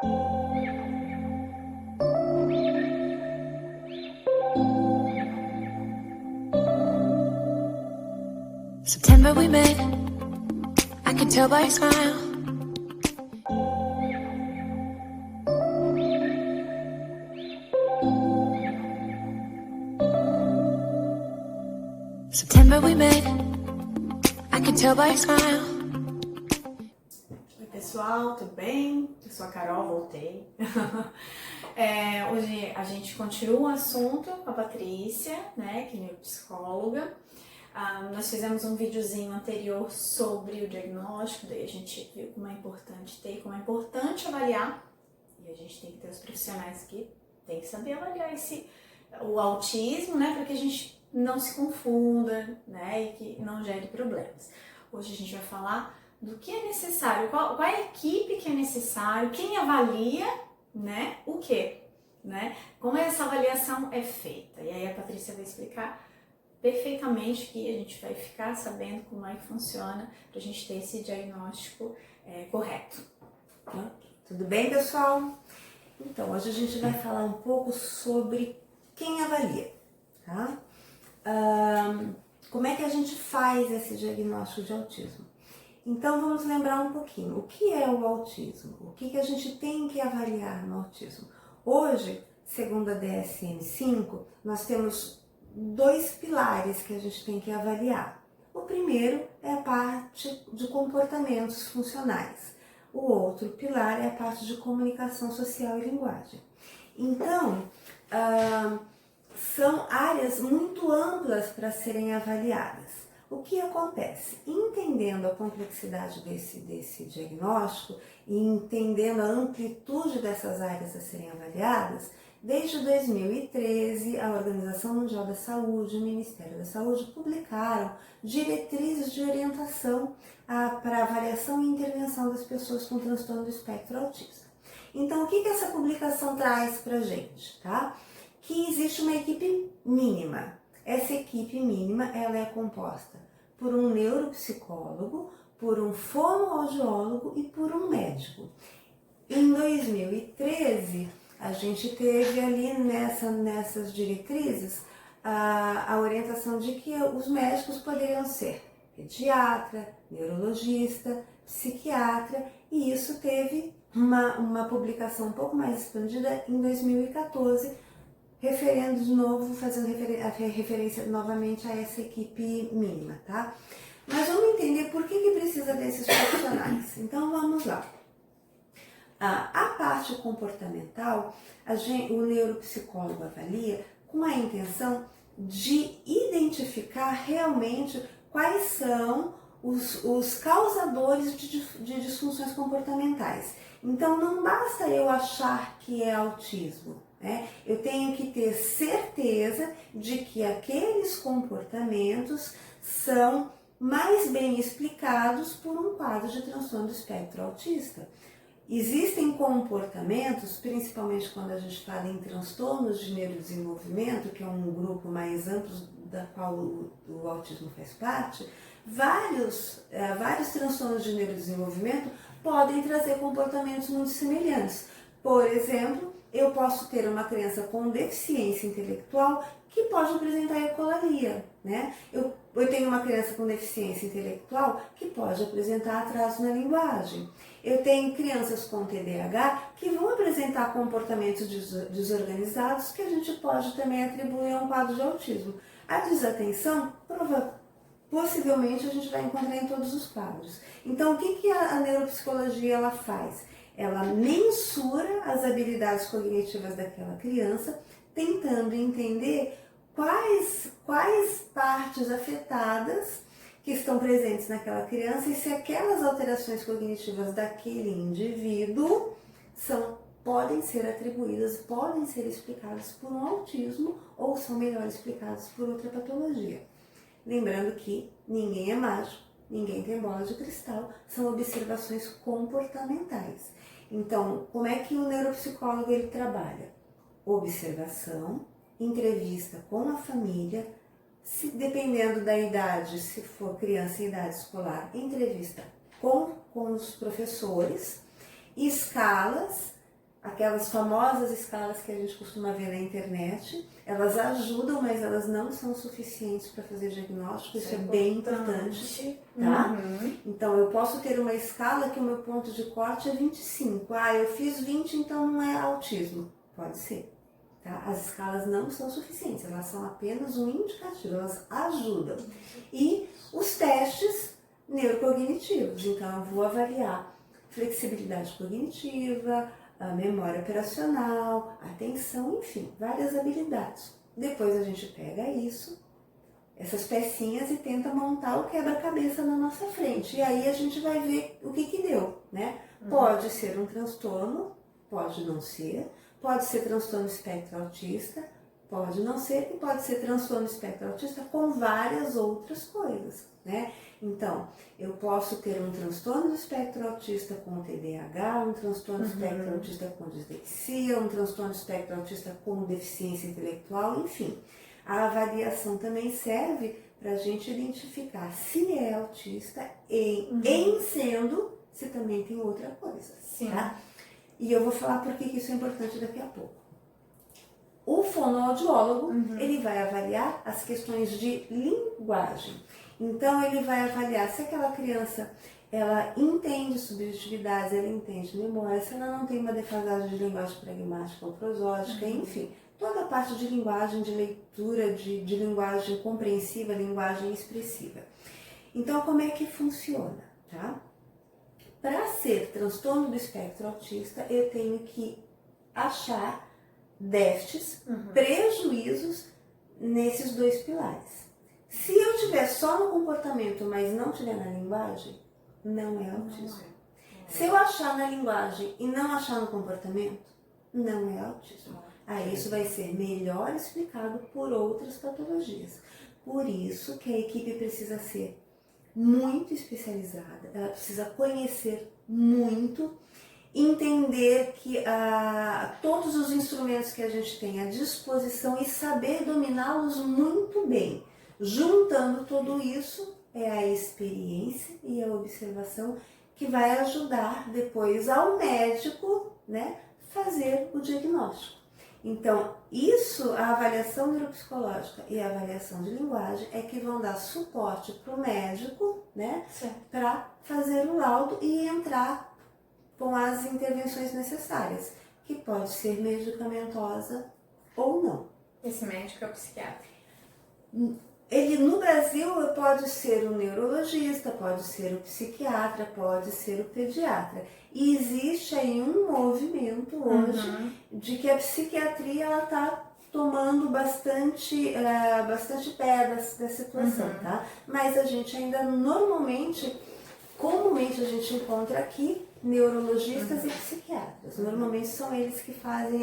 September we met, I can tell by your smile. September we met, I can tell by your smile. Oi pessoal, tudo bem? Eu sou a Carol, voltei. Hoje a gente continua o assunto com a Patrícia, né, que é neuropsicóloga. Nós fizemos um videozinho anterior sobre o diagnóstico, daí a gente viu como é importante ter, como é importante avaliar, e a gente tem que ter os profissionais que tem que saber avaliar o autismo, né, para que a gente não se confunda, né, e que não gere problemas. Hoje a gente vai falar do que é necessário, qual é a equipe que é necessário, quem avalia, né, o que, né, como essa avaliação é feita. E aí a Patrícia vai explicar perfeitamente que a gente vai ficar sabendo como é que funciona para a gente ter esse diagnóstico correto. Tudo bem, pessoal? Então, hoje a gente vai falar um pouco sobre quem avalia, tá? Como é que a gente faz esse diagnóstico de autismo? Então, vamos lembrar um pouquinho. O que é o autismo? O que a gente tem que avaliar no autismo? Hoje, segundo a DSM-5, nós temos dois pilares que a gente tem que avaliar. O primeiro é a parte de comportamentos funcionais. O outro pilar é a parte de comunicação social e linguagem. Então, são áreas muito amplas para serem avaliadas. O que acontece? Entendendo a complexidade desse diagnóstico e entendendo a amplitude dessas áreas a serem avaliadas, desde 2013, a Organização Mundial da Saúde e o Ministério da Saúde publicaram diretrizes de orientação para avaliação e intervenção das pessoas com transtorno do espectro autista. Então, o que essa publicação traz para a gente? Tá? Que existe uma equipe mínima. Essa equipe mínima ela é composta por um neuropsicólogo, por um fonoaudiólogo e por um médico. Em 2013, a gente teve ali nessas diretrizes a orientação de que os médicos poderiam ser pediatra, neurologista, psiquiatra, e isso teve uma publicação um pouco mais expandida em 2014, referendo de novo, fazendo referência novamente a essa equipe mínima, tá? Mas vamos entender por que precisa desses profissionais. Então vamos lá. A parte comportamental, o neuropsicólogo avalia com a intenção de identificar realmente quais são os causadores de disfunções comportamentais. Então não basta eu achar que é autismo, né? Eu tenho que ter certeza de que aqueles comportamentos são mais bem explicados por um quadro de transtorno do espectro autista. Existem comportamentos, principalmente quando a gente fala em transtornos de neurodesenvolvimento, que é um grupo mais amplo da qual o autismo faz parte, vários transtornos de neurodesenvolvimento podem trazer comportamentos muito semelhantes. Por exemplo, eu posso ter uma criança com deficiência intelectual que pode apresentar ecolalia, né? Eu tenho uma criança com deficiência intelectual que pode apresentar atraso na linguagem. Eu tenho crianças com TDAH que vão apresentar comportamentos desorganizados que a gente pode também atribuir a um quadro de autismo. A desatenção, possivelmente a gente vai encontrar em todos os quadros. Então, o que a neuropsicologia ela faz? Ela mensura as habilidades cognitivas daquela criança, tentando entender quais partes afetadas que estão presentes naquela criança e se aquelas alterações cognitivas daquele indivíduo podem ser atribuídas, podem ser explicadas por um autismo ou são melhor explicadas por outra patologia. Lembrando que ninguém é mágico, ninguém tem bola de cristal, são observações comportamentais. Então, como é que o neuropsicólogo ele trabalha? Observação, entrevista com a família, dependendo da idade, se for criança em idade escolar, entrevista com os professores, escalas aquelas famosas escalas que a gente costuma ver na internet. Elas ajudam, mas elas não são suficientes para fazer diagnóstico, isso é bem importante, tá? Então, eu posso ter uma escala que o meu ponto de corte é 25. Ah, eu fiz 20, então não é autismo. Pode ser, tá? As escalas não são suficientes, elas são apenas um indicativo, elas ajudam. E os testes neurocognitivos, então eu vou avaliar flexibilidade cognitiva, a memória operacional, atenção, enfim, várias habilidades. Depois a gente pega isso, essas pecinhas, e tenta montar o quebra-cabeça na nossa frente. E aí a gente vai ver o que deu, né? Pode ser um transtorno, pode não ser. Pode ser transtorno espectro autista, pode não ser. E pode ser transtorno espectro autista com várias outras coisas, né? Então, eu posso ter um transtorno do espectro autista com TDAH, um transtorno espectro autista com dislexia, um transtorno espectro autista com deficiência intelectual, enfim. A avaliação também serve para a gente identificar se é autista em sendo, se também tem outra coisa, tá? E eu vou falar por que isso é importante daqui a pouco. O fonoaudiólogo, ele vai avaliar as questões de linguagem. Então, ele vai avaliar se aquela criança, ela entende subjetividades, ela entende memória, se ela não tem uma defasagem de linguagem pragmática ou prosódica, enfim, toda a parte de linguagem, de leitura, de linguagem compreensiva, linguagem expressiva. Então, como é que funciona, tá? Para ser transtorno do espectro autista, eu tenho que achar déficits, prejuízos nesses dois pilares. Se eu tiver só no comportamento, mas não tiver na linguagem, não é autismo. Se eu achar na linguagem e não achar no comportamento, não é autismo. Aí isso vai ser melhor explicado por outras patologias. Por isso que a equipe precisa ser muito especializada, ela precisa conhecer muito, entender que todos os instrumentos que a gente tem à disposição e saber dominá-los muito bem. Juntando tudo isso, é a experiência e a observação que vai ajudar depois ao médico, né, fazer o diagnóstico. Então, a avaliação neuropsicológica e a avaliação de linguagem é que vão dar suporte para o médico, né, para fazer o laudo e entrar com as intervenções necessárias, que pode ser medicamentosa ou não. Esse médico é o psiquiatra? Ele, no Brasil, pode ser o neurologista, pode ser o psiquiatra, pode ser o pediatra. E existe aí um movimento hoje de que a psiquiatria está tomando bastante pé da situação, tá? Mas a gente ainda comumente a gente encontra aqui neurologistas e psiquiatras. Normalmente são eles que fazem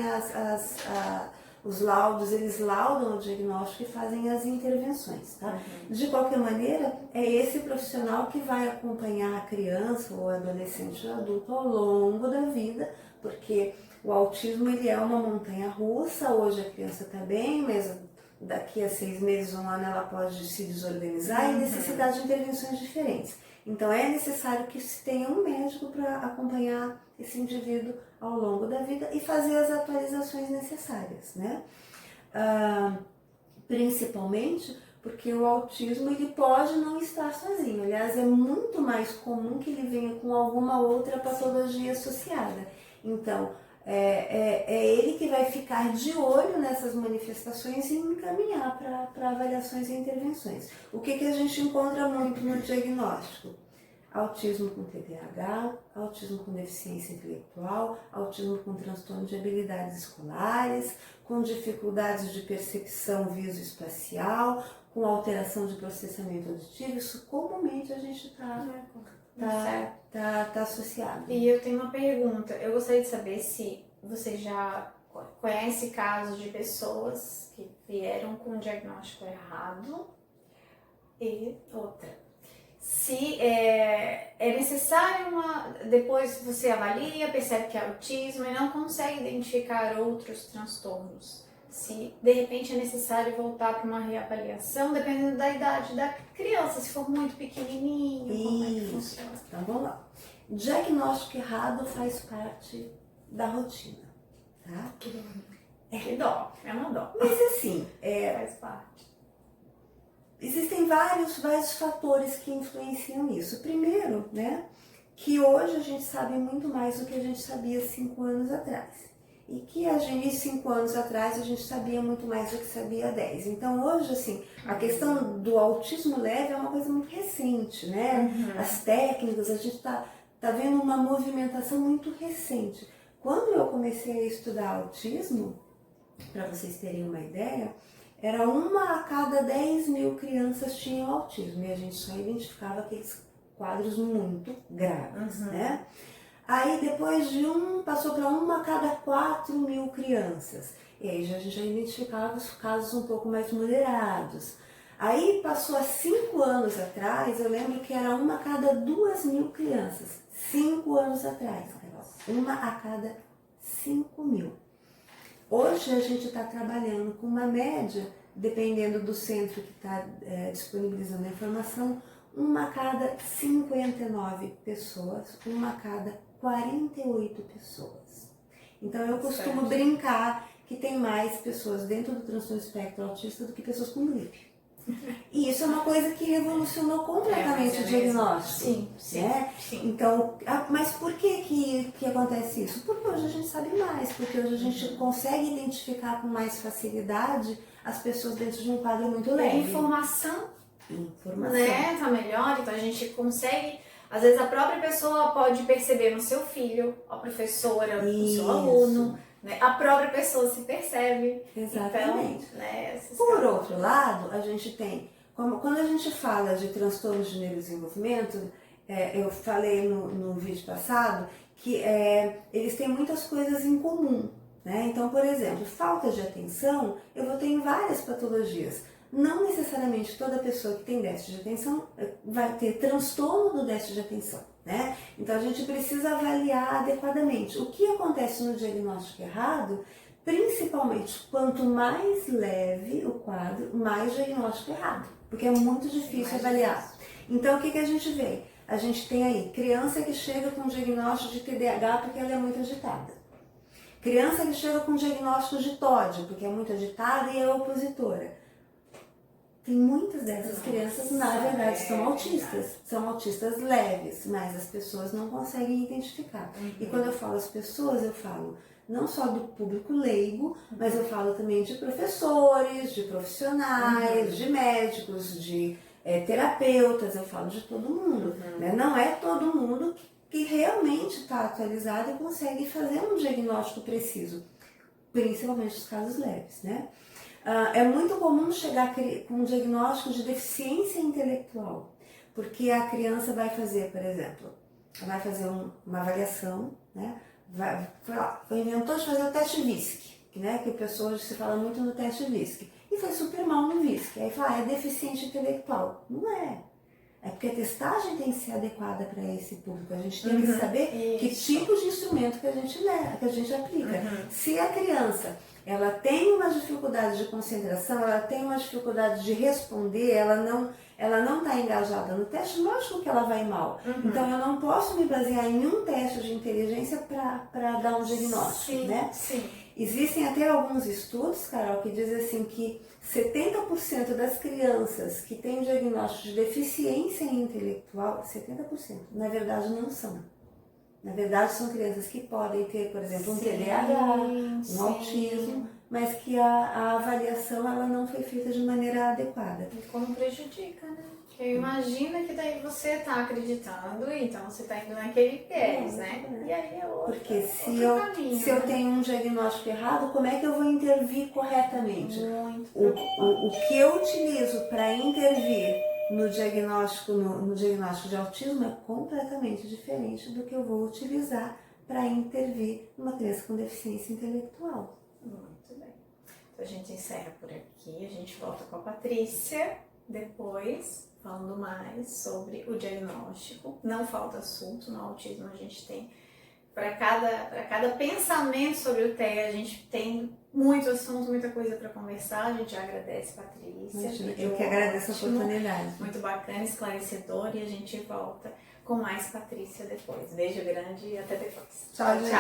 os laudos, eles laudam o diagnóstico e fazem as intervenções, tá? De qualquer maneira, é esse profissional que vai acompanhar a criança ou adolescente ou adulto ao longo da vida, porque o autismo, ele é uma montanha-russa. Hoje a criança está bem, mas daqui a 6 meses, 1 ano, ela pode se desorganizar e necessitar de intervenções diferentes. Então é necessário que se tenha um médico para acompanhar esse indivíduo ao longo da vida e fazer as atualizações necessárias, né? Principalmente porque o autismo, ele pode não estar sozinho. Aliás, é muito mais comum que ele venha com alguma outra patologia associada. Então, é ele que vai ficar de olho nessas manifestações e encaminhar para avaliações e intervenções. O que a gente encontra muito no diagnóstico? Autismo com TDAH, autismo com deficiência intelectual, autismo com transtorno de habilidades escolares, com dificuldades de percepção visoespacial, com alteração de processamento auditivo. Isso comumente a gente tá associado. E eu tenho uma pergunta. Eu gostaria de saber se você já conhece casos de pessoas que vieram com um diagnóstico errado e outra. Se é necessário depois você avalia, percebe que é autismo e não consegue identificar outros transtornos. Se de repente é necessário voltar para uma reavaliação, dependendo da idade da criança, se for muito pequenininho, como é que funciona? Então vamos lá. Diagnóstico errado faz parte da rotina. tá? Que dó. Que dó, é uma dó. Mas assim, Faz parte. existem vários fatores que influenciam nisso. Primeiro, né, que hoje a gente sabe muito mais do que a gente sabia 5 anos atrás. E que a gente, 5 anos atrás, a gente sabia muito mais do que sabia há 10. Então hoje, assim, a questão do autismo leve é uma coisa muito recente, né? As técnicas, a gente tá vendo uma movimentação muito recente. Quando eu comecei a estudar autismo, para vocês terem uma ideia, era 1 a cada 10 mil crianças tinham autismo e a gente só identificava aqueles quadros muito graves, né? Aí depois de passou para 1 a cada 4 mil crianças. E aí a gente já identificava os casos um pouco mais moderados. Aí passou há 5 anos atrás, eu lembro que era 1 a cada 2 mil crianças. 5 anos atrás, 1 a cada 5 mil. Hoje a gente está trabalhando com uma média, dependendo do centro que está disponibilizando a informação, 1 a cada 59 pessoas, 1 a cada 48 pessoas. Então eu costumo brincar que tem mais pessoas dentro do transtorno espectro autista do que pessoas com gripe. E isso é uma coisa que revolucionou completamente o diagnóstico. Sim, né? sim. Então, mas por que acontece isso? Porque hoje a gente sabe mais, porque hoje a gente consegue identificar com mais facilidade as pessoas dentro de um quadro muito leve. Informação, né, tá melhor, então a gente consegue, às vezes a própria pessoa pode perceber no seu filho, a professora, no seu aluno, né, a própria pessoa se percebe. Exatamente. Então, né, por outro lado, a gente tem, quando a gente fala de transtornos de neurodesenvolvimento, eu falei no vídeo passado que eles têm muitas coisas em comum, né? Então, por exemplo, falta de atenção, eu vou ter em várias patologias. Não necessariamente toda pessoa que tem déficit de atenção vai ter transtorno do déficit de atenção, né? Então a gente precisa avaliar adequadamente. O que acontece no diagnóstico errado, principalmente quanto mais leve o quadro, mais diagnóstico errado, porque é muito difícil avaliar. Então o que a gente vê? A gente tem aí criança que chega com diagnóstico de TDAH porque ela é muito agitada. Criança que chega com diagnóstico de TOD porque é muito agitada e é opositora. Tem muitas dessas crianças, na verdade, são autistas leves, mas as pessoas não conseguem identificar. E quando eu falo as pessoas, eu falo não só do público leigo, mas eu falo também de professores, de profissionais, de médicos, de terapeutas, eu falo de todo mundo. Né? Não é todo mundo que realmente está atualizado e consegue fazer um diagnóstico preciso, principalmente os casos leves, né? É muito comum chegar com um diagnóstico de deficiência intelectual, porque a criança vai fazer, por exemplo, vai fazer uma avaliação, né? Inventou de fazer o teste VISC, né? Que o pessoal hoje se fala muito no teste VISC, e foi super mal no VISC. Aí fala, é deficiente intelectual. Não é. É porque a testagem tem que ser adequada para esse público. A gente tem que saber que tipo de instrumento que a gente aplica. Se a criança ela tem uma dificuldade de concentração, ela tem uma dificuldade de responder, ela não está engajada no teste, lógico que ela vai mal. Então eu não posso me basear em um teste de inteligência para dar um diagnóstico, né? Sim. Existem até alguns estudos, Carol, que dizem assim que 70% das crianças que têm diagnóstico de deficiência intelectual, 70%, na verdade não são. Na verdade são crianças que podem ter, por exemplo, um TDAH, um autismo, mas que a avaliação ela não foi feita de maneira adequada. E como prejudica, né? Porque imagina que daí você tá acreditando, então você tá indo naquele viés, né? E aí é outro. Porque se eu tenho um diagnóstico errado, como é que eu vou intervir corretamente? O que eu utilizo para intervir no diagnóstico de autismo é completamente diferente do que eu vou utilizar para intervir numa criança com deficiência intelectual. Muito bem. Então a gente encerra por aqui, a gente volta com a Patrícia depois, falando mais sobre o diagnóstico. Não falta assunto no autismo, a gente tem, para cada pensamento sobre o TEA, a gente tem muito assunto, muita coisa para conversar. A gente agradece, Patrícia. Imagina, eu que agradeço a oportunidade. Muito bacana, esclarecedor, e a gente volta com mais Patrícia depois. Beijo grande e até depois. Tchau, gente.